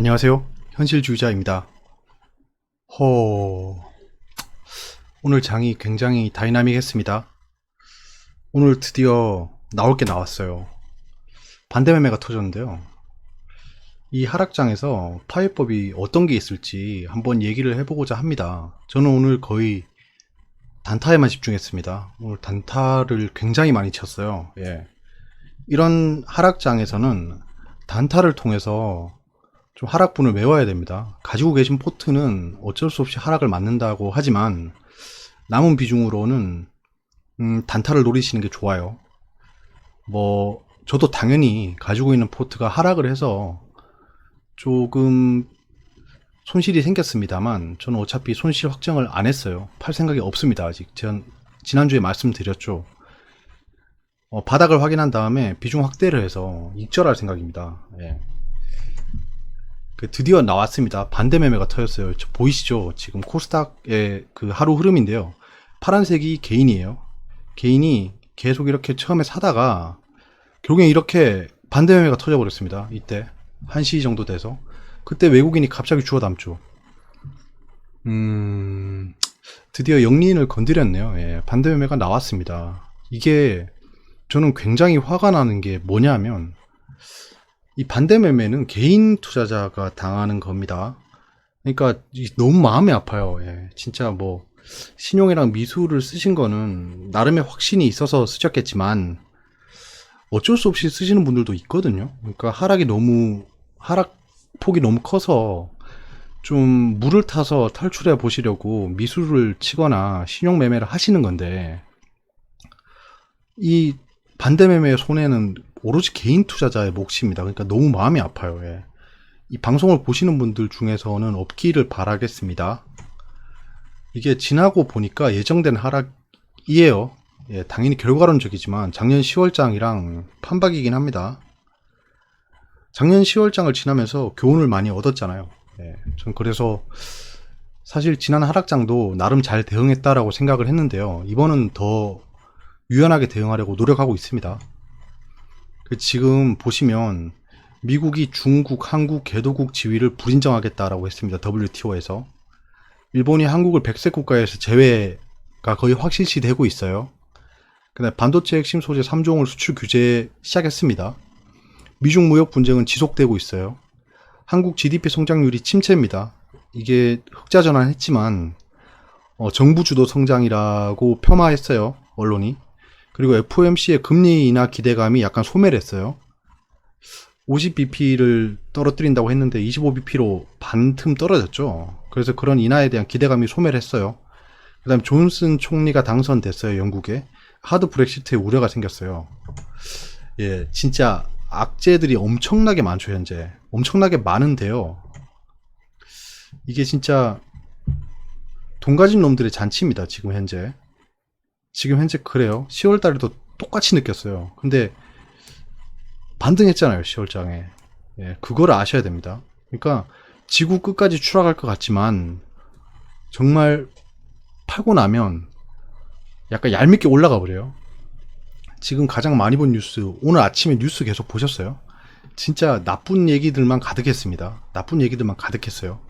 안녕하세요. 현실주의자입니다. 오늘 장이 굉장히 다이나믹했습니다. 오늘 드디어 나올 게 나왔어요. 반대매매가 터졌는데요. 이 하락장에서 파이법이 어떤 게 있을지 한번 얘기를 해보고자 합니다. 저는 오늘 거의 단타에만 집중했습니다. 오늘 단타를 굉장히 많이 쳤어요. 이런 하락장에서는 단타를 통해서 좀 하락분을 외워야 됩니다. 가지고 계신 포트는 어쩔 수 없이 하락을 맞는다고 하지만 남은 비중으로는 단타를 노리시는 게 좋아요. 저도 당연히 가지고 있는 포트가 하락을 해서 조금 손실이 생겼습니다만 저는 어차피 손실 확정을 안 했어요. 팔 생각이 없습니다. 아직. 전 지난주에 말씀드렸죠. 바닥을 확인한 다음에 비중 확대를 해서 익절할 생각입니다. 드디어 나왔습니다. 반대 매매가 터졌어요. 보이시죠? 지금 코스닥의 그 하루 흐름인데요. 파란색이 개인이에요. 개인이 계속 이렇게 처음에 사다가 결국엔 이렇게 반대 매매가 터져버렸습니다. 이때 1시 정도 돼서 그때 외국인이 갑자기 주워 담죠. 드디어 영리인을 건드렸네요. 반대 매매가 나왔습니다. 이게 저는 굉장히 화가 나는 게 뭐냐면 이 반대 매매는 개인 투자자가 당하는 겁니다. 그러니까 너무 마음이 아파요. 진짜 신용이랑 미수를 쓰신 거는 나름의 확신이 있어서 쓰셨겠지만 어쩔 수 없이 쓰시는 분들도 있거든요. 그러니까 하락폭이 너무 커서 좀 물을 타서 탈출해 보시려고 미수를 치거나 신용 매매를 하시는 건데 이 반대 매매의 손해는 오로지 개인 투자자의 몫입니다. 그러니까 너무 마음이 아파요. 이 방송을 보시는 분들 중에서는 없기를 바라겠습니다. 이게 지나고 보니까 예정된 하락이에요. 당연히 결과론적이지만 작년 10월장이랑 판박이긴 합니다. 작년 10월장을 지나면서 교훈을 많이 얻었잖아요. 전 그래서 사실 지난 하락장도 나름 잘 대응했다라고 생각을 했는데요. 이번은 더 유연하게 대응하려고 노력하고 있습니다. 지금 보시면 미국이 중국, 한국, 개도국 지위를 불인정하겠다라고 했습니다. WTO에서. 일본이 한국을 백색 국가에서 제외가 거의 확실시 되고 있어요. 그다음에 반도체 핵심 소재 3종을 수출 규제 시작했습니다. 미중 무역 분쟁은 지속되고 있어요. 한국 GDP 성장률이 침체입니다. 이게 흑자 전환했지만 정부 주도 성장이라고 폄하했어요. 언론이. 그리고 FOMC의 금리 인하 기대감이 약간 소멸 했어요. 50bp를 떨어뜨린다고 했는데 25bp로 반틈 떨어졌죠. 그래서 그런 인하에 대한 기대감이 소멸했어요. 그 다음에 존슨 총리가 당선됐어요. 영국에. 하드 브렉시트에 우려가 생겼어요. 진짜 악재들이 엄청나게 많죠. 현재 엄청나게 많은데요. 이게 진짜 돈 가진 놈들의 잔치입니다. 지금 현재 그래요. 10월달에도 똑같이 느꼈어요. 근데 반등했잖아요. 10월장에. 그거를 아셔야 됩니다. 그러니까 지구 끝까지 추락할 것 같지만 정말 팔고 나면 약간 얄밉게 올라가 버려요. 지금 가장 많이 본 뉴스, 오늘 아침에 뉴스 계속 보셨어요? 진짜 나쁜 얘기들만 가득했습니다. 나쁜 얘기들만 가득했어요.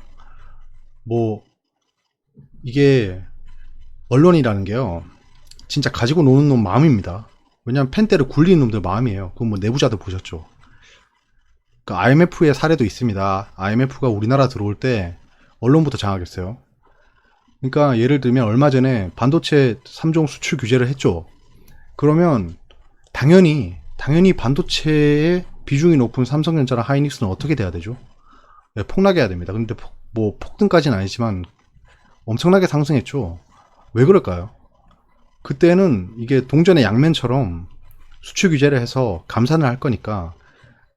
이게 언론이라는 게요, 진짜 가지고 노는 놈 마음입니다. 왜냐면 펜대를 굴리는 놈들 마음이에요. 그건 내부자들 보셨죠. IMF의 사례도 있습니다. IMF가 우리나라 들어올 때 언론부터 장악했어요. 그러니까 예를 들면 얼마 전에 반도체 3종 수출 규제를 했죠. 그러면 당연히 반도체의 비중이 높은 삼성전자랑 하이닉스는 어떻게 돼야 되죠? 폭락해야 됩니다. 근데 폭등까지는 아니지만 엄청나게 상승했죠. 왜 그럴까요? 그때는 이게 동전의 양면처럼 수출 규제를 해서 감산을 할 거니까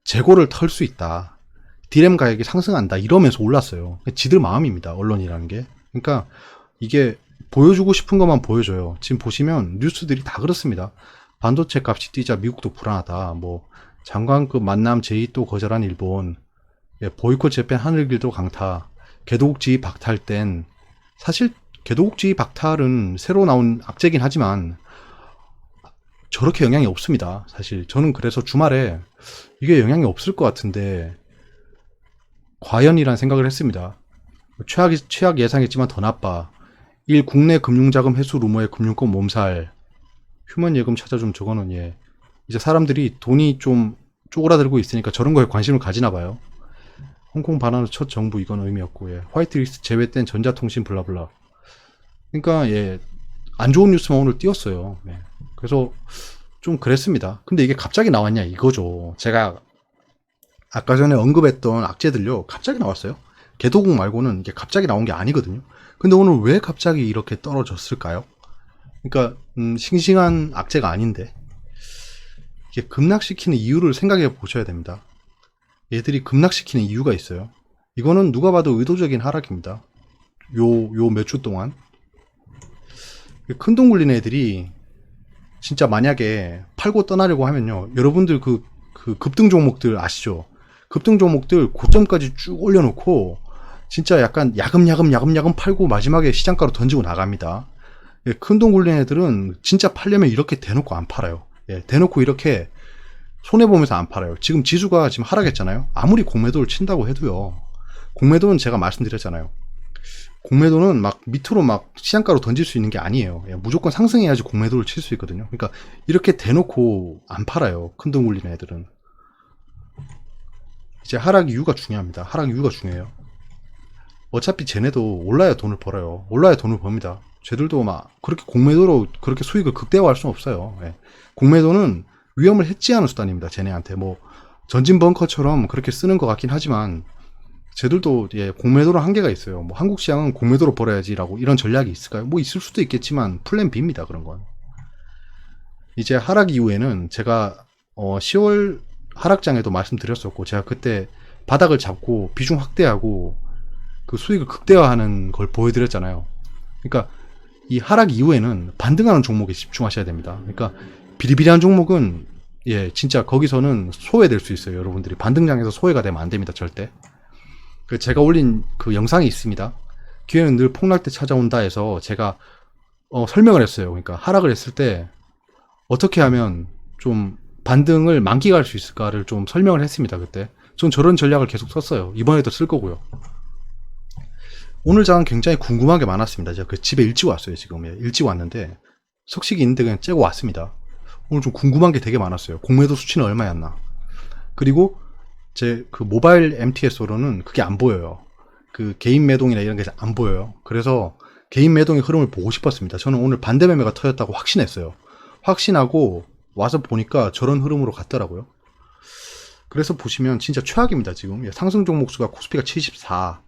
재고를 털 수 있다. 디램 가격이 상승한다. 이러면서 올랐어요. 지들 마음입니다. 언론이라는 게. 그러니까 이게 보여주고 싶은 것만 보여줘요. 지금 보시면 뉴스들이 다 그렇습니다. 반도체 값이 뛰자 미국도 불안하다. 장관급 만남 제의도 거절한 일본. 보이콧 재팬 하늘길도 강타. 개도국 지위 박탈 땐 사실 개도국 지위 박탈은 새로 나온 악재긴 하지만 저렇게 영향이 없습니다. 사실 저는 그래서 주말에 이게 영향이 없을 것 같은데 과연이란 생각을 했습니다. 최악 예상했지만 더 나빠. 1. 국내 금융자금 회수 루머의 금융권 몸살. 휴먼 예금 찾아좀 저거는 이제 사람들이 돈이 좀 쪼그라들고 있으니까 저런 거에 관심을 가지나 봐요. 홍콩 반환의 첫 정부 이건 의미였고 화이트리스트 제외된 전자통신 블라블라. 그러니까 안 좋은 뉴스만 오늘 띄웠어요. 그래서 좀 그랬습니다. 근데 이게 갑자기 나왔냐 이거죠. 제가 아까 전에 언급했던 악재들요 갑자기 나왔어요. 개도국 말고는 이게 갑자기 나온 게 아니거든요. 근데 오늘 왜 갑자기 이렇게 떨어졌을까요? 그러니까 싱싱한 악재가 아닌데 이게 급락시키는 이유를 생각해 보셔야 됩니다. 얘들이 급락시키는 이유가 있어요. 이거는 누가 봐도 의도적인 하락입니다. 요 몇 주 동안 큰돈 굴린 애들이 진짜 만약에 팔고 떠나려고 하면요, 여러분들 그 급등 종목들 아시죠? 급등 종목들 고점까지 쭉 올려놓고 진짜 약간 야금야금 팔고 마지막에 시장가로 던지고 나갑니다. 큰돈 굴린 애들은 진짜 팔려면 이렇게 대놓고 안 팔아요. 대놓고 이렇게 손해보면서 안 팔아요. 지금 지수가 지금 하락했잖아요. 아무리 공매도를 친다고 해도요, 공매도는 제가 말씀드렸잖아요. 공매도는 막 밑으로 막 시장가로 던질 수 있는 게 아니에요. 무조건 상승해야지 공매도를 칠 수 있거든요. 그러니까 이렇게 대놓고 안 팔아요. 큰돈 굴리는 애들은. 이제 하락 이유가 중요합니다. 하락 이유가 중요해요. 어차피 쟤네도 올라야 돈을 벌어요. 올라야 돈을 법니다. 쟤들도 막 그렇게 공매도로 그렇게 수익을 극대화할 수는 없어요. 공매도는 위험을 해지하는 수단입니다. 쟤네한테 뭐 전진 벙커처럼 그렇게 쓰는 것 같긴 하지만 쟤들도 공매도로 한계가 있어요. 뭐 한국 시장은 공매도로 벌어야지라고 이런 전략이 있을까요? 뭐 있을 수도 있겠지만 플랜 B입니다. 그런 건. 이제 하락 이후에는 제가 10월 하락장에도 말씀드렸었고, 제가 그때 바닥을 잡고 비중 확대하고 그 수익을 극대화하는 걸 보여드렸잖아요. 그러니까 이 하락 이후에는 반등하는 종목에 집중하셔야 됩니다. 그러니까 비리비리한 종목은 진짜 거기서는 소외될 수 있어요. 여러분들이 반등장에서 소외가 되면 안 됩니다. 절대. 제가 올린 그 영상이 있습니다. 기회는 늘 폭락 때 찾아온다 해서 제가 설명을 했어요. 그러니까 하락을 했을 때 어떻게 하면 좀 반등을 만기할 수 있을까를 좀 설명을 했습니다. 그때 전 저런 전략을 계속 썼어요. 이번에도 쓸 거고요. 오늘 장은 굉장히 궁금한 게 많았습니다. 제가 그 집에 일찍 왔어요. 지금 일찍 왔는데 석식이 있는데 그냥 째고 왔습니다. 오늘 좀 궁금한 게 되게 많았어요. 공매도 수치는 얼마였나, 그리고 제 그 모바일 MTS로는 그게 안 보여요. 그 개인 매동이나 이런 게 안 보여요. 그래서 개인 매동의 흐름을 보고 싶었습니다. 저는 오늘 반대 매매가 터졌다고 확신했어요. 확신하고 와서 보니까 저런 흐름으로 갔더라고요. 그래서 보시면 진짜 최악입니다. 지금 상승 종목 수가 코스피가 74,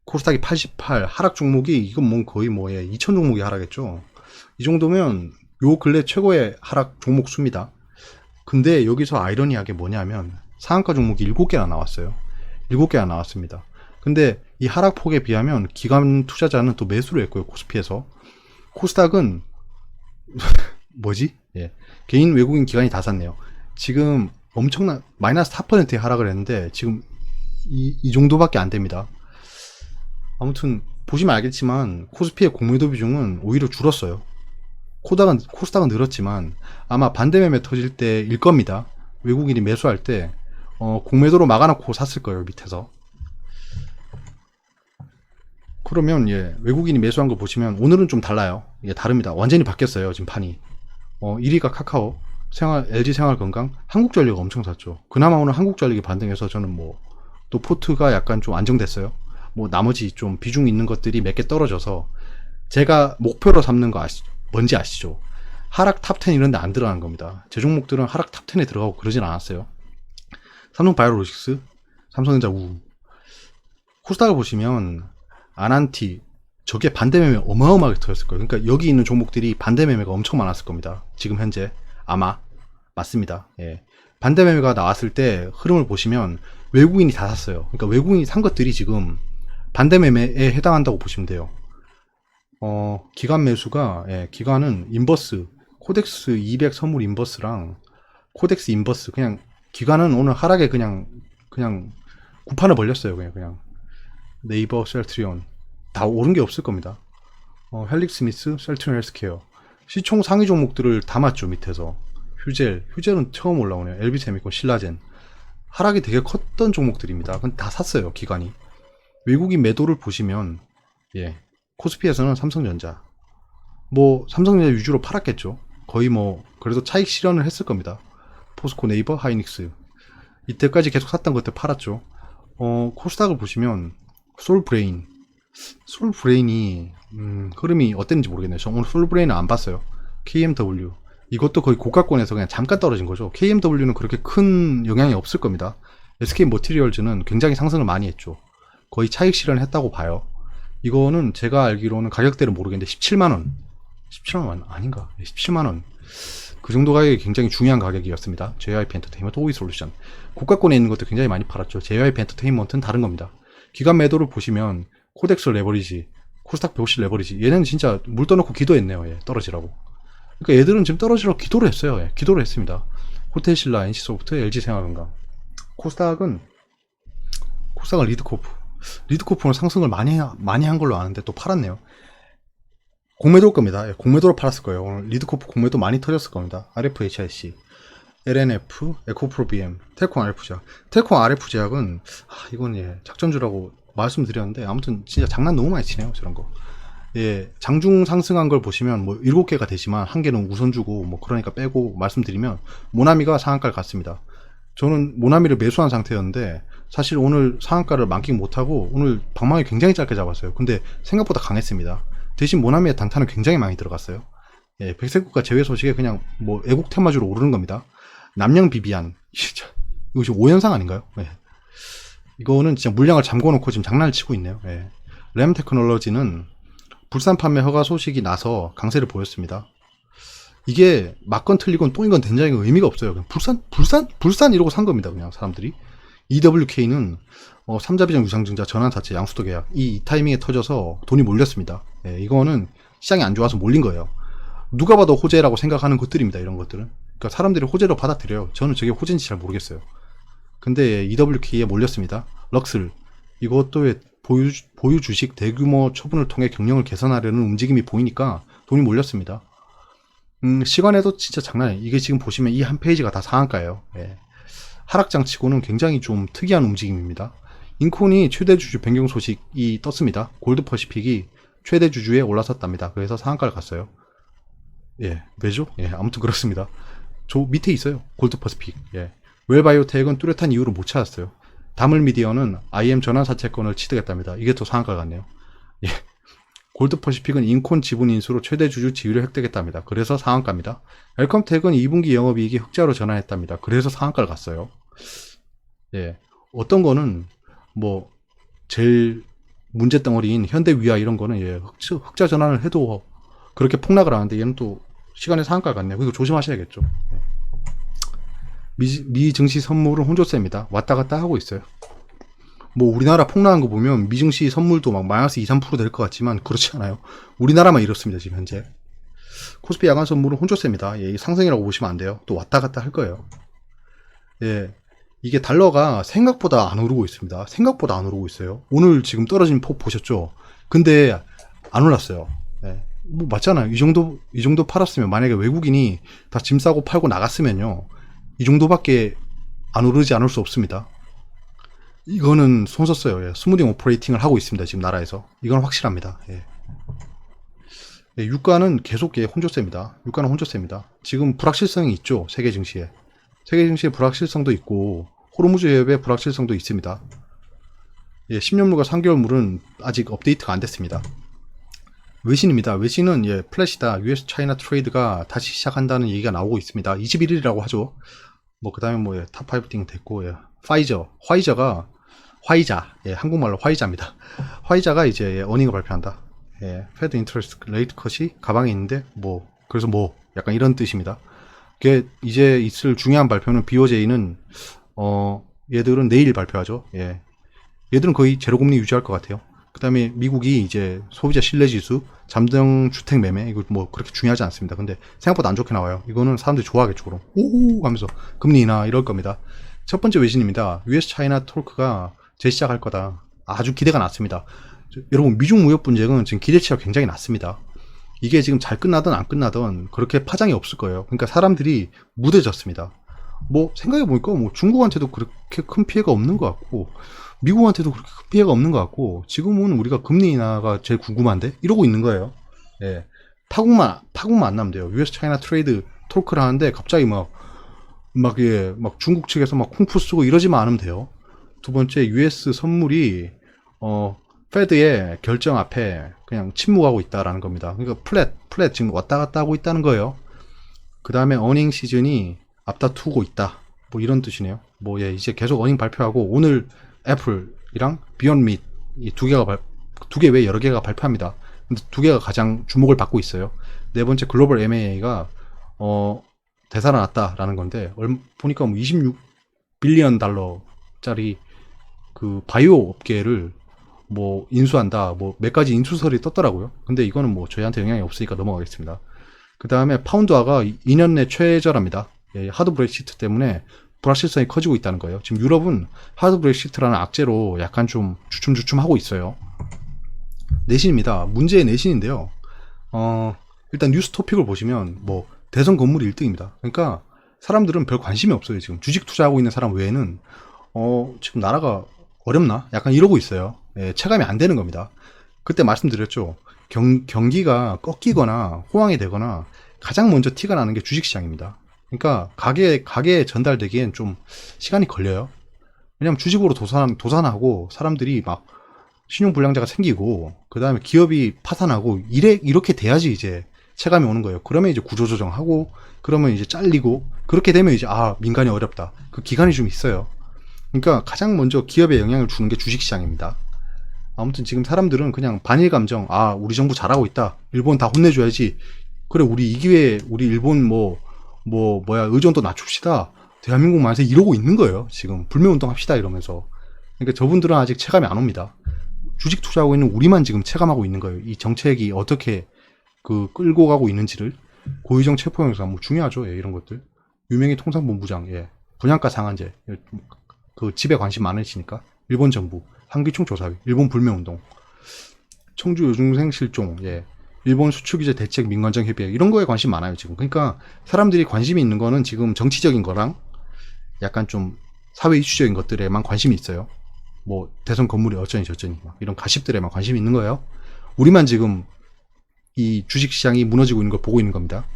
코스닥이 88, 하락 종목이 이건 뭐 거의 2000 종목이 하락했죠. 이 정도면 요 근래 최고의 하락 종목 수입니다. 근데 여기서 아이러니하게 뭐냐면 상한가 종목이 7개나 나왔어요. 7개나 나왔습니다. 근데 이 하락폭에 비하면 기관 투자자는 또 매수를 했고요. 코스피에서. 코스닥은 뭐지? 개인 외국인 기관이 다 샀네요. 지금 엄청난 마이너스 4%의 하락을 했는데 지금 이 정도밖에 안 됩니다. 아무튼 보시면 알겠지만 코스피의 공매도 비중은 오히려 줄었어요. 코스닥은 늘었지만 아마 반대 매매 터질 때일 겁니다. 외국인이 매수할 때 공매도로 막아놓고 샀을 거예요. 밑에서. 그러면 외국인이 매수한 거 보시면 오늘은 좀 달라요. 다릅니다. 완전히 바뀌었어요. 지금 판이. 1위가 카카오, LG생활건강, 한국전력 엄청 샀죠. 그나마 오늘 한국전력이 반등해서 저는 또 포트가 약간 좀 안정됐어요. 나머지 좀 비중 있는 것들이 몇 개 떨어져서 제가 목표로 삼는 거 뭔지 아시죠? 하락 탑10 이런 데 안 들어가는 겁니다. 제 종목들은 하락 탑10에 들어가고 그러진 않았어요. 삼성바이오로직스, 삼성전자 우. 코스닥을 보시면 아난티, 저게 반대매매 어마어마하게 터졌을 거예요. 그러니까 여기 있는 종목들이 반대매매가 엄청 많았을 겁니다. 지금 현재 아마 맞습니다. 반대매매가 나왔을 때 흐름을 보시면 외국인이 다 샀어요. 그러니까 외국인이 산 것들이 지금 반대매매에 해당한다고 보시면 돼요. 기관 매수가 기관은 인버스, 코덱스 200 선물 인버스랑 코덱스 인버스, 그냥 기관은 오늘 하락에 그냥 구판을 벌렸어요. 그냥 네이버, 셀트리온 다 오른 게 없을 겁니다. 헬릭스미스, 셀트리온 헬스케어 시총 상위 종목들을 담았죠. 밑에서 휴젤은 처음 올라오네요. LB세미콘, 신라젠. 하락이 되게 컸던 종목들입니다. 근데 다 샀어요, 기관이. 외국인 매도를 보시면, 예, 코스피에서는 삼성전자, 뭐 삼성전자 위주로 팔았겠죠. 거의 뭐 그래도 차익 실현을 했을 겁니다. 포스코, 네이버, 하이닉스 이때까지 계속 샀던 것들 팔았죠. 코스닥을 보시면 솔브레인이 흐름이 어땠는지 모르겠네요. 저 오늘 솔브레인은 안 봤어요. KMW 이것도 거의 고가권에서 그냥 잠깐 떨어진 거죠. KMW는 그렇게 큰 영향이 없을 겁니다. SK 머티리얼즈는 굉장히 상승을 많이 했죠. 거의 차익 실현을 했다고 봐요. 이거는 제가 알기로는 가격대를 모르겠는데 17만원 17만원 아닌가? 17만원 그 정도 가격이 굉장히 중요한 가격이었습니다. JYP 엔터테인먼트 OE솔루션 고가권에 있는 것도 굉장히 많이 팔았죠. JYP 엔터테인먼트는 다른 겁니다. 기관 매도를 보시면 코덱스 레버리지, 코스닥 150 레버리지 얘는 진짜 물 떠놓고 기도했네요. 예, 떨어지라고. 그러니까 얘들은 지금 떨어지라고 기도를 했어요. 예, 기도를 했습니다. 호텔신라, NC소프트, LG생활건강. 코스닥은 리드코프는 상승을 많이 한 걸로 아는데 또 팔았네요. 공매도일 겁니다. 예, 공매도로 팔았을 거예요. 오늘 리드코프 공매도 많이 터졌을 겁니다. RFHIC, LNF, 에코프로비엠, 텔콤 RF제약. 텔콤 RF제약은 이건 예, 작전주라고 말씀드렸는데 아무튼 진짜 장난 너무 많이 치네요. 저런 거. 예, 장중 상승한 걸 보시면 뭐 7개가 되지만 1개는 우선주고 뭐 그러니까 빼고 말씀드리면 모나미가 상한가를 갔습니다. 저는 모나미를 매수한 상태였는데 사실 오늘 상한가를 만끽 못하고 오늘 방망이 굉장히 짧게 잡았어요. 근데 생각보다 강했습니다. 대신 모나미의 단타는 굉장히 많이 들어갔어요. 예, 백색국가 제외 소식에 그냥 뭐 애국 테마주로 오르는 겁니다. 남양 비비안 이거 지금 5연상 아닌가요? 예. 이거는 진짜 물량을 잠궈놓고 지금 장난을 치고 있네요. 예. 램 테크놀로지는 불산 판매 허가 소식이 나서 강세를 보였습니다. 이게 맞건 틀리건 똥인 건 된장인 건 의미가 없어요. 그냥 불산 이러고 산 겁니다. 그냥 사람들이. EWK는 3자비전 유상증자 전환 자체 양수도 계약 이 타이밍에 터져서 돈이 몰렸습니다. 예, 이거는 시장이 안 좋아서 몰린 거예요. 누가 봐도 호재라고 생각하는 것들입니다. 이런 것들은. 그러니까 사람들이 호재로 받아들여요. 저는 저게 호재인지 잘 모르겠어요. 근데 EWK에 몰렸습니다. 럭슬 이것도 보유 주식 대규모 처분을 통해 경영을 개선하려는 움직임이 보이니까 돈이 몰렸습니다. 시간에도 진짜 장난 아니에요. 이게 지금 보시면 이 한 페이지가 다 상한가예요. 예. 하락장 치고는 굉장히 좀 특이한 움직임입니다. 인콘이 최대 주주 변경 소식이 떴습니다. 골드 퍼시픽이 최대 주주에 올라섰답니다. 그래서 상한가를 갔어요. 예, 왜죠? 예, 아무튼 그렇습니다. 저 밑에 있어요. 골드 퍼시픽. 예. 웰바이오텍은 뚜렷한 이유를 못 찾았어요. 다물미디어는 IM 전환 사채권을 취득했답니다. 이게 또 상한가 같네요. 예. 골드 퍼시픽은 인콘 지분 인수로 최대 주주 지위를 획득했답니다. 그래서 상한가입니다. 웰컴텍은 2분기 영업이익이 흑자로 전환했답니다. 그래서 상한가를 갔어요. 예. 어떤 거는 뭐 제일 문제덩어리인 현대위아 이런 거는 예, 흑자 전환을 해도 그렇게 폭락을 하는데 얘는 또 시간에 상한가를 갔네요. 그리고 조심하셔야겠죠. 예. 미 증시 선물은 혼조세입니다. 왔다 갔다 하고 있어요. 뭐 우리나라 폭락한 거 보면 미증시 선물도 막 마이너스 2, 3% 될 것 같지만 그렇지 않아요. 우리나라만 이렇습니다. 지금 현재. 코스피 야간 선물은 혼조세입니다. 예, 상승이라고 보시면 안 돼요. 또 왔다 갔다 할 거예요. 예, 이게 달러가 생각보다 안 오르고 있습니다. 생각보다 안 오르고 있어요. 오늘 지금 떨어진 폭 보셨죠? 근데 안 올랐어요. 예, 뭐 맞잖아요. 이 정도 팔았으면 만약에 외국인이 다 짐 싸고 팔고 나갔으면요. 이 정도밖에 안 오르지 않을 수 없습니다. 이거는 손 썼어요. 예. 스무딩 오퍼레이팅을 하고 있습니다. 지금 나라에서. 이건 확실합니다. 예. 예, 유가는 계속 혼조세입니다. 유가는 혼조세입니다. 지금 불확실성이 있죠. 세계 증시에. 세계 증시에 불확실성도 있고 호르무즈 해협에 불확실성도 있습니다. 예, 10년물과 3개월물은 아직 업데이트가 안 됐습니다. 외신입니다. 외신은 예, 플래시다. US 차이나 트레이드가 다시 시작한다는 얘기가 나오고 있습니다. 21일이라고 하죠. 뭐 그다음에 뭐 예, 탑5띵 됐고 예. 화이자, 예, 한국말로 화이자입니다. 화이자가 이제 예, 어닝을 발표한다. 예, 페드 인터레스트 레이트 컷이 가방에 있는데 뭐 그래서 뭐 약간 이런 뜻입니다. 이게 이제 있을 중요한 발표는 BOJ는 얘들은 내일 발표하죠. 예, 얘들은 거의 제로 금리 유지할 것 같아요. 그다음에 미국이 이제 소비자 신뢰지수, 잠정 주택 매매 이거 뭐 그렇게 중요하지 않습니다. 근데 생각보다 안 좋게 나와요. 이거는 사람들이 좋아하겠죠. 그럼 오호 하면서 금리 인하 이럴 겁니다. 첫 번째 외신입니다. US 차이나 톨크가 재시작할 거다. 아주 기대가 낮습니다. 여러분 미중 무역 분쟁은 지금 기대치가 굉장히 낮습니다. 이게 지금 잘 끝나든 안 끝나든 그렇게 파장이 없을 거예요. 그러니까 사람들이 무뎌졌습니다. 뭐 생각해보니까 뭐 중국한테도 그렇게 큰 피해가 없는 것 같고 미국한테도 그렇게 큰 피해가 없는 것 같고 지금은 우리가 금리 인하가 제일 궁금한데 이러고 있는 거예요. 예. 파국만 안 나면 돼요. US 차이나 트레이드 토크를 하는데 갑자기 막 중국 측에서 막 쿵푸 쓰고 이러지만 않으면 돼요. 두 번째, US 선물이 페드의 결정 앞에 그냥 침묵하고 있다라는 겁니다. 그러니까 플랫 지금 왔다 갔다 하고 있다는 거예요. 그 다음에 어닝 시즌이 앞다투고 있다. 뭐 이런 뜻이네요. 뭐 예, 이제 계속 어닝 발표하고 오늘 애플이랑 비욘드 밋 이 두 개 외에 여러 개가 발표합니다. 근데 두 개가 가장 주목을 받고 있어요. 네 번째 글로벌 M&A가 되살아났다라는 건데 보니까 뭐 26빌리언 달러짜리 그 바이오 업계를 뭐 인수한다 뭐 몇 가지 인수설이 떴더라고요. 근데 이거는 뭐 저희한테 영향이 없으니까 넘어가겠습니다. 그 다음에 파운드화가 2년 내 최저랍니다. 예, 하드 브렉시트 때문에 불확실성이 커지고 있다는 거예요. 지금 유럽은 하드 브렉시트라는 악재로 약간 좀 주춤주춤하고 있어요. 내신입니다. 문제의 내신인데요. 일단 뉴스 토픽을 보시면 뭐 대선 건물이 1등입니다. 그러니까 사람들은 별 관심이 없어요. 지금 주식 투자하고 있는 사람 외에는 지금 나라가 어렵나? 약간 이러고 있어요. 예, 체감이 안 되는 겁니다. 그때 말씀드렸죠. 경기가 꺾이거나 호황이 되거나 가장 먼저 티가 나는 게 주식시장입니다. 그러니까 가게에 전달되기엔 좀 시간이 걸려요. 왜냐면 주식으로 도산하고 사람들이 막 신용불량자가 생기고 그 다음에 기업이 파산하고 이렇게 돼야지 이제 체감이 오는 거예요. 그러면 이제 구조조정하고 그러면 이제 잘리고 그렇게 되면 이제 민간이 어렵다. 그 기간이 좀 있어요. 그러니까 가장 먼저 기업에 영향을 주는 게 주식시장입니다. 아무튼 지금 사람들은 그냥 반일 감정, 우리 정부 잘하고 있다. 일본 다 혼내줘야지. 그래, 우리 이 기회에 우리 일본 의존도 낮춥시다. 대한민국 만세 이러고 있는 거예요. 지금 불매운동 합시다 이러면서. 그러니까 저분들은 아직 체감이 안 옵니다. 주식 투자하고 있는 우리만 지금 체감하고 있는 거예요. 이 정책이 어떻게 끌고 가고 있는지를. 고유정 체포영상 뭐 중요하죠. 예, 이런 것들. 유명희 통상본부장, 예, 분양가 상한제, 그 집에 관심 많으시니까. 일본 정부, 한기총 조사위, 일본 불매운동, 청주 여중생 실종, 예, 일본 수출규제 대책 민관정 협의회 이런 거에 관심 많아요 지금. 그러니까 사람들이 관심이 있는 거는 지금 정치적인 거랑 약간 좀 사회 이슈적인 것들에만 관심이 있어요. 뭐 대선 건물이 어쩌니 저쩌니 막 이런 가십들에만 관심이 있는 거예요. 우리만 지금 이 주식시장이 무너지고 있는 걸 보고 있는 겁니다.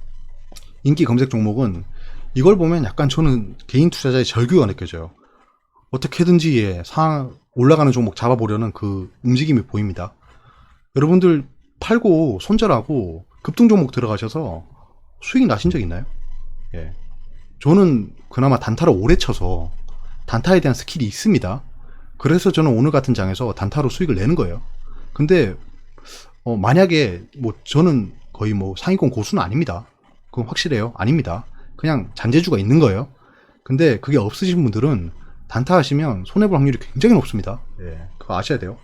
인기 검색 종목은 이걸 보면 약간 저는 개인 투자자의 절규가 느껴져요. 어떻게든지 예, 올라가는 종목 잡아보려는 그 움직임이 보입니다. 여러분들 팔고 손절하고 급등 종목 들어가셔서 수익 나신 적 있나요? 예. 저는 그나마 단타를 오래 쳐서 단타에 대한 스킬이 있습니다. 그래서 저는 오늘 같은 장에서 단타로 수익을 내는 거예요. 근데 만약에 뭐 저는 거의 뭐 상위권 고수는 아닙니다. 그건 확실해요. 아닙니다. 그냥 잔재주가 있는 거예요. 근데 그게 없으신 분들은 단타 하시면 손해볼 확률이 굉장히 높습니다. 예, 그거 아셔야 돼요.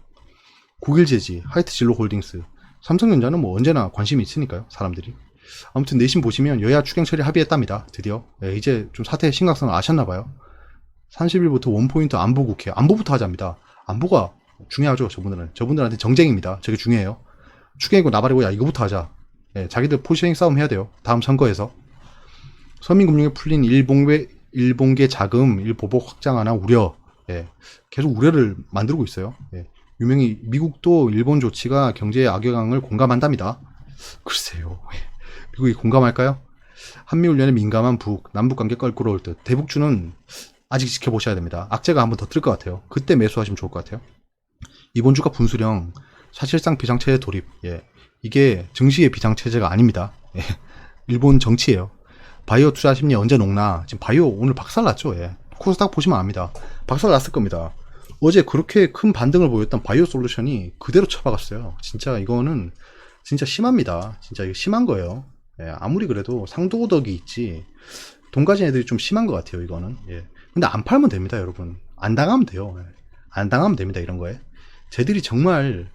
국일제지, 하이트진로홀딩스, 삼성전자는 뭐 언제나 관심이 있으니까요, 사람들이. 아무튼 내신 보시면 여야 추경 처리 합의했답니다. 드디어. 예, 이제 좀 사태의 심각성을 아셨나봐요. 30일부터 원포인트 안보 국회, 안보부터 하자입니다. 안보가 중요하죠, 저분들한테 정쟁입니다. 저게 중요해요. 추경이고 나발이고 야 이거부터 하자. 예, 자기들 포지셔닝 싸움 해야 돼요. 다음 선거에서. 서민금융에 풀린 일본계 자금 일보복 확장하나 우려. 예, 계속 우려를 만들고 있어요. 예, 유명히 미국도 일본 조치가 경제의 악영향을 공감한답니다. 글쎄요. 미국이 공감할까요? 한미훈련에 민감한 남북관계 껄끄러울 듯. 대북주는 아직 지켜보셔야 됩니다. 악재가 한번 더 뜰 것 같아요. 그때 매수하시면 좋을 것 같아요. 이번 주가 분수령, 사실상 비상체제 돌입. 예, 이게 증시의 비상체제가 아닙니다. 예, 일본 정치예요. 바이오 투자 심리 언제 녹나? 지금 바이오 오늘 박살났죠. 예, 코스닥 보시면 압니다. 박살났을 겁니다. 어제 그렇게 큰 반등을 보였던 바이오 솔루션이 그대로 쳐박았어요. 진짜 이거는 진짜 심합니다. 진짜 이거 심한 거예요. 예, 아무리 그래도 상도덕이 있지 돈 가진 애들이 좀 심한 것 같아요. 이거는. 예. 근데 안 팔면 됩니다, 여러분. 안 당하면 돼요. 예. 안 당하면 됩니다. 이런 거에. 쟤들이 정말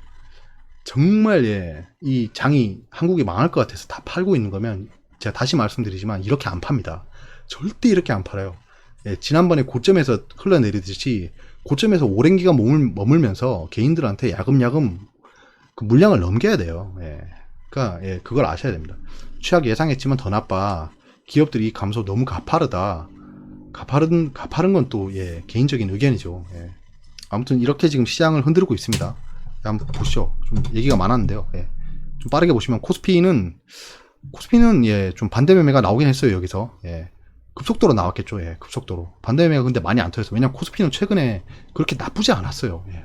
예, 이 장이 한국이 망할 것 같아서 다 팔고 있는 거면 제가 다시 말씀드리지만 이렇게 안 팝니다. 절대 이렇게 안 팔아요. 예, 지난번에 고점에서 흘러내리듯이 고점에서 오랜 기간 머물면서 개인들한테 야금야금 그 물량을 넘겨야 돼요. 예. 그러니까 예, 그걸 아셔야 됩니다. 최악 예상했지만 더 나빠. 기업들이 감소 너무 가파르다. 가파른 건 또, 예, 개인적인 의견이죠. 예. 아무튼 이렇게 지금 시장을 흔들고 있습니다. 한번 보시죠. 좀 얘기가 많았는데요. 예. 좀 빠르게 보시면 코스피는 예, 좀 반대 매매가 나오긴 했어요, 여기서. 예. 급속도로 나왔겠죠. 예, 급속도로. 반대 매매가 근데 많이 안 터졌어요. 왜냐면 코스피는 최근에 그렇게 나쁘지 않았어요. 예.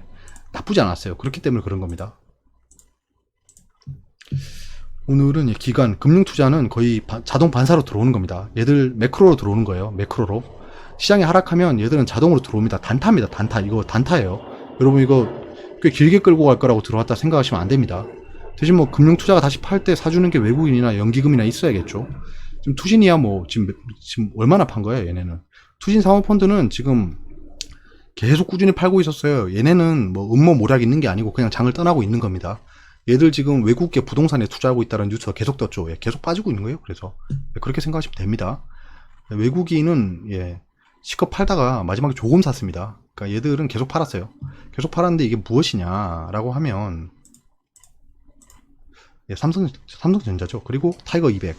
나쁘지 않았어요. 그렇기 때문에 그런 겁니다. 오늘은 예, 기관, 금융투자는 거의 자동 반사로 들어오는 겁니다. 얘들 매크로로 들어오는 거예요. 매크로로. 시장이 하락하면 얘들은 자동으로 들어옵니다. 단타입니다. 단타. 이거 단타예요. 여러분 이거 꽤 길게 끌고 갈 거라고 들어왔다 생각하시면 안 됩니다. 대신 뭐 금융투자가 다시 팔 때 사주는 게 외국인이나 연기금이나 있어야겠죠. 지금 투신이야 뭐 지금 얼마나 판 거예요 얘네는. 투신 사모펀드는 지금 계속 꾸준히 팔고 있었어요. 얘네는 뭐 음모모략 있는 게 아니고 그냥 장을 떠나고 있는 겁니다. 얘들 지금 외국계 부동산에 투자하고 있다는 뉴스가 계속 떴죠. 예, 계속 빠지고 있는 거예요. 그래서 예, 그렇게 생각하시면 됩니다. 외국인은 예, 시컷 팔다가 마지막에 조금 샀습니다. 그러니까 얘들은 계속 팔았어요. 계속 팔았는데 이게 무엇이냐라고 하면 예, 삼성전자죠. 그리고 타이거 200.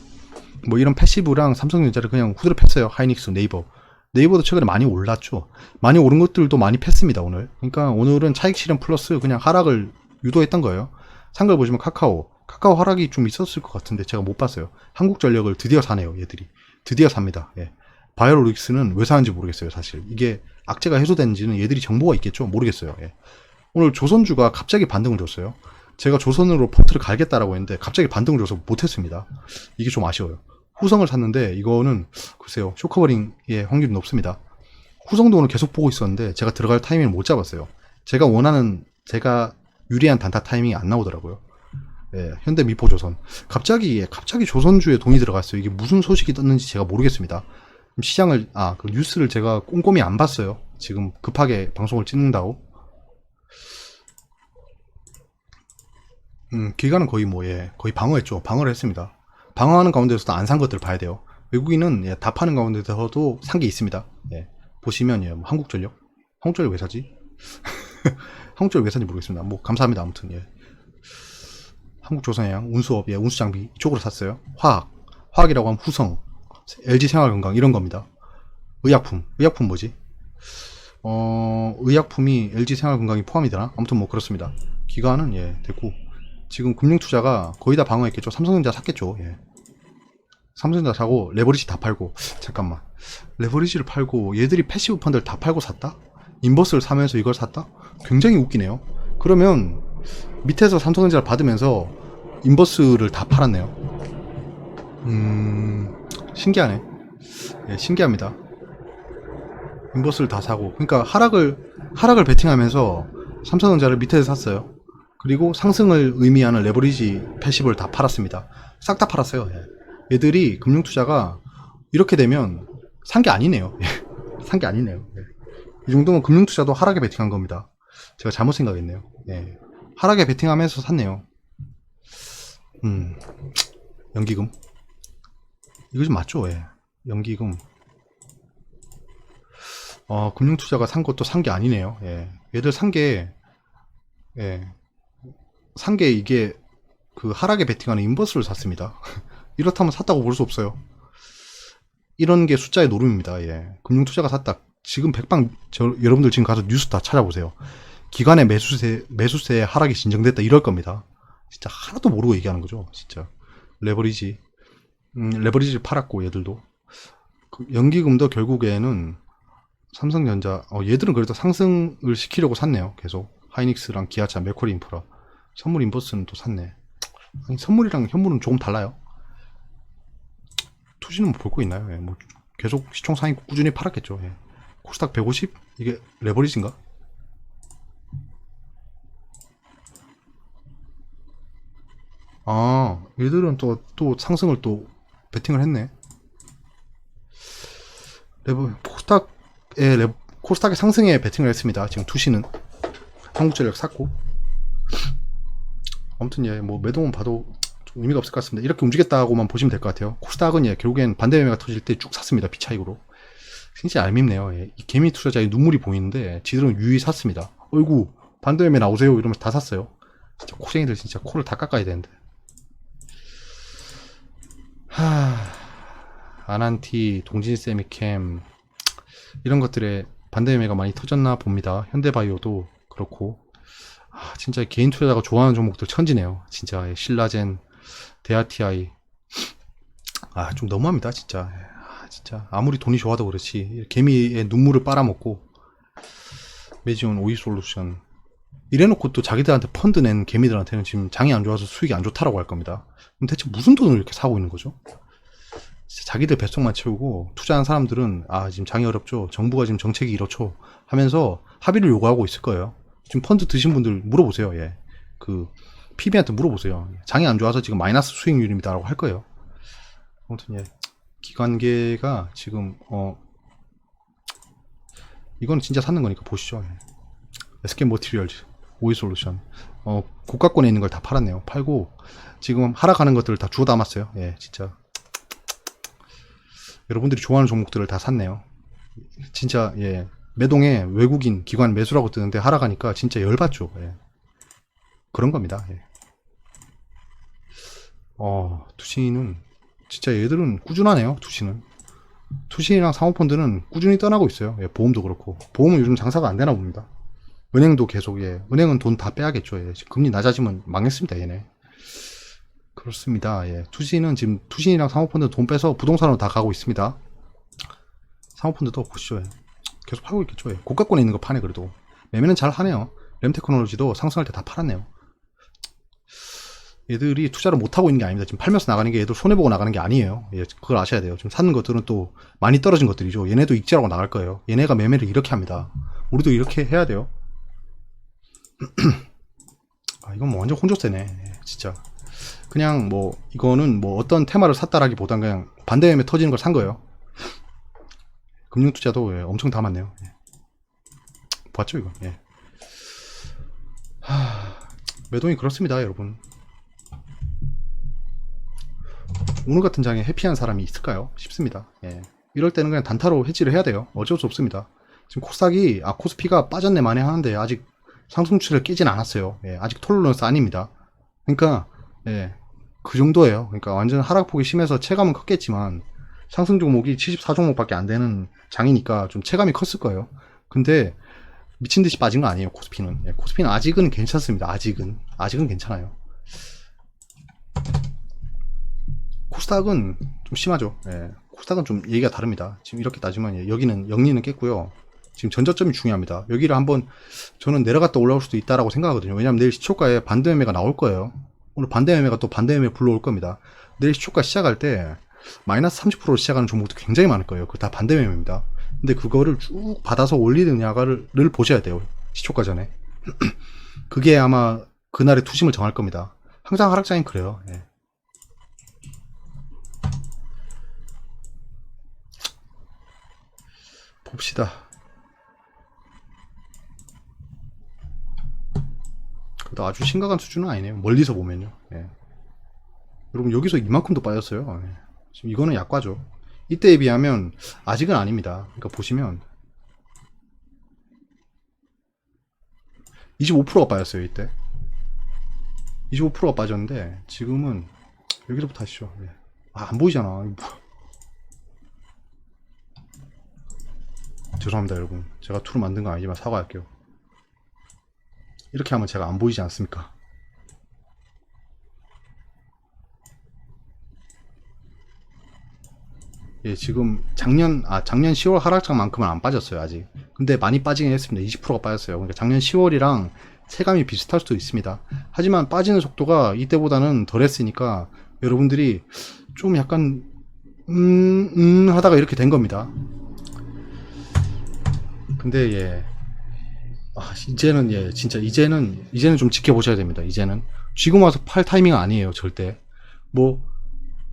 뭐 이런 패시브랑 삼성전자를 그냥 후드려 팼어요. 하이닉스, 네이버. 네이버도 최근에 많이 올랐죠. 많이 오른 것들도 많이 팼습니다, 오늘. 그러니까 오늘은 차익 실현 플러스 그냥 하락을 유도했던 거예요. 산 걸 보시면 카카오 하락이 좀 있었을 것 같은데 제가 못 봤어요. 한국전력을 드디어 사네요, 얘들이. 드디어 삽니다. 예. 바이오로직스는 왜 사는지 모르겠어요, 사실. 이게 악재가 해소되는지는 얘들이 정보가 있겠죠? 모르겠어요. 예. 오늘 조선주가 갑자기 반등을 줬어요. 제가 조선으로 포트를 갈겠다라고 했는데 갑자기 반등을 줘서 못했습니다. 이게 좀 아쉬워요. 후성을 샀는데 이거는 글쎄요, 쇼커버링의 확률이 높습니다. 후성도 오늘 계속 보고 있었는데 제가 들어갈 타이밍을 못 잡았어요. 제가 유리한 단타 타이밍이 안 나오더라고요. 예, 현대미포조선 갑자기 조선주에 돈이 들어갔어요. 이게 무슨 소식이 떴는지 제가 모르겠습니다. 시장을 그 뉴스를 제가 꼼꼼히 안 봤어요. 지금 급하게 방송을 찍는다고. 기관은 거의 거의 방어했죠. 방어를 했습니다. 방어하는 가운데서도 안 산 것들을 봐야 돼요. 외국인은 예, 다 파는 가운데서도 산 게 있습니다. 예, 보시면 예, 뭐 한국전력 왜 사지? 한국전력 왜 사는지 모르겠습니다. 뭐 감사합니다. 아무튼 예. 한국조선해양, 운수업, 예, 운수장비 이쪽으로 샀어요. 화학이라고 하면 후성, LG생활건강 이런 겁니다. 의약품 뭐지? 의약품이 LG생활건강이 포함이 되나? 아무튼 뭐 그렇습니다. 기관은 예, 됐고 지금 금융투자가 거의 다 방어했겠죠. 삼성전자 샀겠죠. 예. 삼성전자 사고 레버리지 다 팔고 잠깐만 레버리지를 팔고 얘들이 패시브 펀드를 다 팔고 샀다? 인버스를 사면서 이걸 샀다? 굉장히 웃기네요. 그러면 밑에서 삼성전자를 받으면서 인버스를 다 팔았네요. 신기하네. 예, 신기합니다. 인버스를 다 사고 그러니까 하락을 베팅하면서 삼성전자를 밑에서 샀어요. 그리고 상승을 의미하는 레버리지 패시브를 다 팔았습니다. 싹 다 팔았어요. 예. 얘들이 금융투자가 이렇게 되면 산 게 아니네요. 산 게 아니네요. 예. 이 정도면 금융투자도 하락에 베팅한 겁니다. 제가 잘못 생각했네요. 예. 하락에 베팅하면서 샀네요. 연기금 이거 좀 맞죠? 예. 연기금 금융투자가 산 것도 산 게 아니네요. 예. 얘들 산 게 이게 그 하락에 베팅하는 인버스를 샀습니다. 이렇다면 샀다고 볼 수 없어요. 이런 게 숫자의 노름입니다. 예. 금융투자가 샀다. 지금 여러분들 지금 가서 뉴스 다 찾아보세요. 기관의 매수세의 하락이 진정됐다 이럴 겁니다. 진짜 하나도 모르고 얘기하는 거죠. 진짜 레버리지를 팔았고 얘들도 연기금도 결국에는 삼성전자 얘들은 그래도 상승을 시키려고 샀네요. 계속 하이닉스랑 기아차, 맥쿼리 인프라, 선물 인버스는 또 샀네. 아니, 선물이랑 현물은 조금 달라요. 투지는 뭐 볼 거 있나요? 예, 뭐 계속 시총 상위 꾸준히 팔았겠죠. 예. 코스닥 150 이게 레버리지인가? 얘들은 또 상승을 또 베팅을 했네. 코스닥의 상승에 베팅을 했습니다. 지금 투시는 한국전력 샀고. 아무튼 예, 뭐 매동은 봐도 좀 의미가 없을 것 같습니다. 이렇게 움직였다고만 보시면 될 것 같아요. 코스닥은 예, 결국엔 반대 매매가 터질 때 쭉 샀습니다. 비차익으로. 진짜 얄밉네요. 예. 이 개미 투자자의 눈물이 보이는데 지들은 유의 샀습니다. 어이구 반대 매매 나오세요 이러면서 다 샀어요. 진짜 코쟁이들 진짜 코를 다 깎아야 되는데. 아난티, 동진 세미캠 이런 것들에 반대 매매가 많이 터졌나 봅니다. 현대바이오도 그렇고. 진짜 개인 투자자가 좋아하는 종목들 천지네요. 진짜 신라젠, 데아티아이. 좀 너무합니다, 진짜. 진짜 아무리 돈이 좋아도 그렇지 개미의 눈물을 빨아먹고. 메지온 오이솔루션 이래놓고 또 자기들한테 펀드 낸 개미들한테는 지금 장이 안 좋아서 수익이 안 좋다라고 할 겁니다. 그럼 대체 무슨 돈을 이렇게 사고 있는 거죠? 자기들 뱃속만 채우고 투자한 사람들은 지금 장이 어렵죠, 정부가 지금 정책이 이렇죠 하면서 합의를 요구하고 있을 거예요. 지금 펀드 드신 분들 물어보세요. 그 PB한테 물어보세요. 장이 안 좋아서 지금 마이너스 수익률입니다 라고 할 거예요. 아무튼 기관계가 지금 이건 진짜 사는 거니까 보시죠. SK 머티리얼즈, 오이솔루션 고가권에 있는 걸 다 팔았네요. 팔고 지금 하락하는 것들을 다 주워 담았어요. 진짜 여러분들이 좋아하는 종목들을 다 샀네요. 진짜 매동에 외국인 기관 매수라고 뜨는데 하락하니까 진짜 열받죠. 그런 겁니다. 투신은 진짜 얘들은 꾸준하네요. 투신이랑 사모펀드는 꾸준히 떠나고 있어요. 보험도 그렇고. 보험은 요즘 장사가 안 되나 봅니다. 은행도 계속 은행은 돈 다 빼야겠죠. 금리 낮아지면 망했습니다. 얘네. 그렇습니다. 투신은 지금 투신이랑 사모펀드 돈 빼서 부동산으로 다 가고 있습니다. 사모펀드도 보시죠. 계속 팔고 있겠죠. 고가권에 있는 거 파네. 그래도 매매는 잘 하네요. 램테크놀로지도 상승할 때 다 팔았네요. 얘들이 투자를 못하고 있는 게 아닙니다. 지금 팔면서 나가는 게 얘들 손해보고 나가는 게 아니에요. 그걸 아셔야 돼요. 지금 사는 것들은 또 많이 떨어진 것들이죠. 얘네도 익절하고 나갈 거예요. 얘네가 매매를 이렇게 합니다. 우리도 이렇게 해야 돼요. 이건 뭐 완전 혼조세네. 진짜 그냥 이거는 어떤 테마를 샀다라기 보단 그냥 반대 매매 터지는 걸 산 거예요. 금융투자도 엄청 담았네요. 봤죠 이거? 매동이 그렇습니다 여러분. 오늘 같은 장에 해피한 사람이 있을까요 싶습니다. 이럴 때는 그냥 단타로 해지를 해야 돼요. 어쩔 수 없습니다. 지금 코스닥이 코스피가 빠졌네 마네 하는데 아직 상승 추세를 깨진 않았어요. 아직 톨러런스 아닙니다. 그러니까 그 정도예요. 그러니까 완전 하락폭이 심해서 체감은 컸겠지만 상승 종목이 74종목밖에 안 되는 장이니까 좀 체감이 컸을 거예요. 근데 미친듯이 빠진 거 아니에요. 코스피는. 코스피는 아직은 괜찮습니다. 아직은 괜찮아요. 코스닥은 좀 심하죠. 코스닥은 좀 얘기가 다릅니다. 지금 이렇게 따지면 여기는 영리는 깼고요. 지금 전저점이 중요합니다. 여기를 한번 저는 내려갔다 올라올 수도 있다라고 생각하거든요. 왜냐면 내일 시초가에 반대 매매가 나올 거예요. 오늘 반대 매매가 또 반대 매매 불러올 겁니다. 내일 시초가 시작할 때 마이너스 30% 시작하는 종목도 굉장히 많을 거예요. 그거 다 반대 매매입니다. 근데 그거를 쭉 받아서 올리느냐를 보셔야 돼요. 시초가 전에. 그게 아마 그날의 투심을 정할 겁니다. 항상 하락장이 그래요. 봅시다. 그래도 아주 심각한 수준은 아니네요. 멀리서 보면요. 여러분 여기서 이만큼도 빠졌어요. 지금 이거는 약과죠. 이때에 비하면 아직은 아닙니다. 그러니까 보시면 25%가 빠졌어요. 이때 25%가 빠졌는데 지금은 여기서부터 하시죠. 안 보이잖아. 죄송합니다 여러분. 제가 툴을 만든 건 아니지만 사과할게요. 이렇게 하면 제가 안 보이지 않습니까? 지금 작년 10월 하락장만큼은 안 빠졌어요 아직. 근데 많이 빠지긴 했습니다. 20%가 빠졌어요. 그러니까 작년 10월이랑 체감이 비슷할 수도 있습니다. 하지만 빠지는 속도가 이때보다는 덜 했으니까 여러분들이 좀 약간 하다가 이렇게 된 겁니다. 근데 이제는 이제는 좀 지켜보셔야 됩니다. 이제는 지금 와서 팔 타이밍은 아니에요. 절대.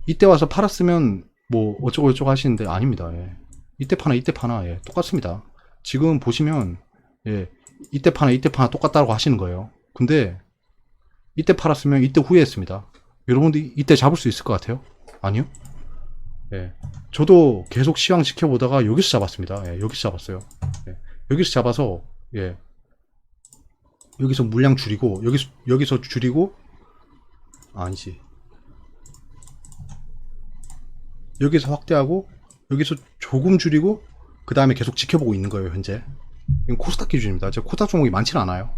이때 와서 팔았으면 어쩌고 저쩌고 하시는데 아닙니다. 이때 파나 똑같습니다. 지금 보시면 이때 파나 똑같다고 하시는 거예요. 근데 이때 팔았으면 이때 후회했습니다. 여러분들 이때 잡을 수 있을 것 같아요? 아니요? 저도 계속 시황 지켜보다가 여기서 잡았습니다. 여기서 잡았어요. 여기서 잡아서 여기서 물량 줄이고 여기서 줄이고 아니지, 여기서 확대하고 여기서 조금 줄이고 그 다음에 계속 지켜보고 있는 거예요, 현재. 이건 코스닥 기준입니다. 제 코스닥 종목이 많지는 않아요.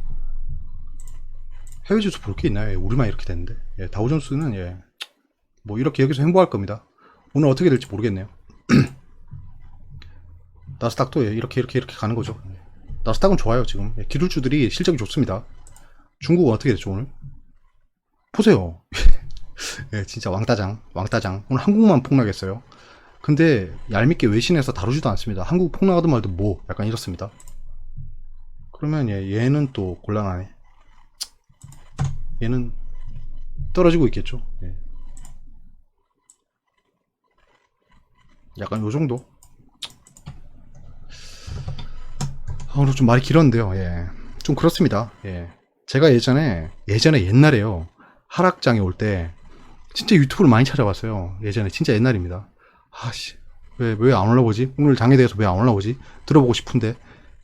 해외 지수 볼 게 있나요? 예, 우리만 이렇게 되는데. 예, 다우존스는 예, 뭐 이렇게 여기서 행보할 겁니다. 오늘 어떻게 될지 모르겠네요. 나스닥도 예, 이렇게 가는 거죠. 예. 나스닥은 좋아요, 지금. 예, 기술주들이 실적이 좋습니다. 중국은 어떻게 됐죠, 오늘? 보세요. 예, 진짜 왕따장. 오늘 한국만 폭락했어요. 근데 얄밉게 외신에서 다루지도 않습니다. 한국 폭락하든 말든 뭐 약간 이렇습니다. 그러면 얘는 또 곤란하네. 얘는 떨어지고 있겠죠. 예. 약간 요 정도. 오늘 좀 말이 길었는데요. 예. 좀 그렇습니다. 예. 제가 예전에 옛날에요. 하락장에 올 때 진짜 유튜브를 많이 찾아봤어요. 예전에 진짜 옛날입니다. 아씨, 왜 안 올라오지? 오늘 장에 대해서 왜 안 올라오지? 들어보고 싶은데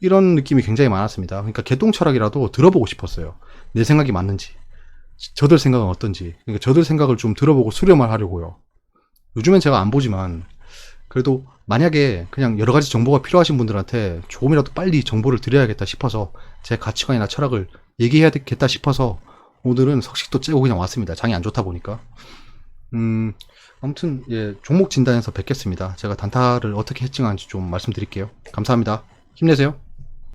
이런 느낌이 굉장히 많았습니다. 그러니까 개똥 철학이라도 들어보고 싶었어요. 내 생각이 맞는지, 저들 생각은 어떤지. 그러니까 저들 생각을 좀 들어보고 수렴을 하려고요. 요즘엔 제가 안 보지만 그래도 만약에 그냥 여러 가지 정보가 필요하신 분들한테 조금이라도 빨리 정보를 드려야겠다 싶어서 제 가치관이나 철학을 얘기해야겠다 싶어서 오늘은 석식도 째고 그냥 왔습니다. 장이 안 좋다 보니까. 아무튼 예, 종목 진단에서 뵙겠습니다. 제가 단타를 어떻게 해칭하는지 좀 말씀드릴게요. 감사합니다. 힘내세요.